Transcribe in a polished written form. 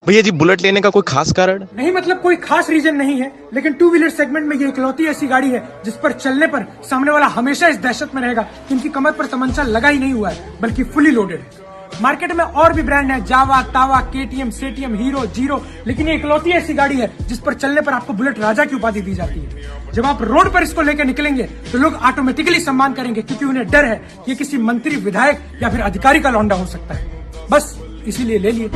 भैया जी बुलेट लेने का कोई खास कारण? नहीं, मतलब कोई खास रीजन नहीं है, लेकिन टू व्हीलर सेगमेंट में ये इकलौती ऐसी गाड़ी है जिस पर चलने पर सामने वाला हमेशा इस दहशत में रहेगा कि उनकी कमर पर तमंचा लगा ही नहीं हुआ है, बल्कि फुली लोडेड है। मार्केट में और भी ब्रांड है, जावा, तावा, केटीएम, सेटीएम, हीरो, जीरो, लेकिन ये इकलौती ऐसी गाड़ी है जिस पर चलने पर आपको बुलेट राजा की उपाधि दी जाती है। जब आप रोड पर इसको लेकर निकलेंगे तो लोग ऑटोमेटिकली सम्मान करेंगे, क्योंकि उन्हें डर है कि ये किसी मंत्री, विधायक या फिर अधिकारी का लौंडा हो सकता है। बस इसीलिए ले लिए।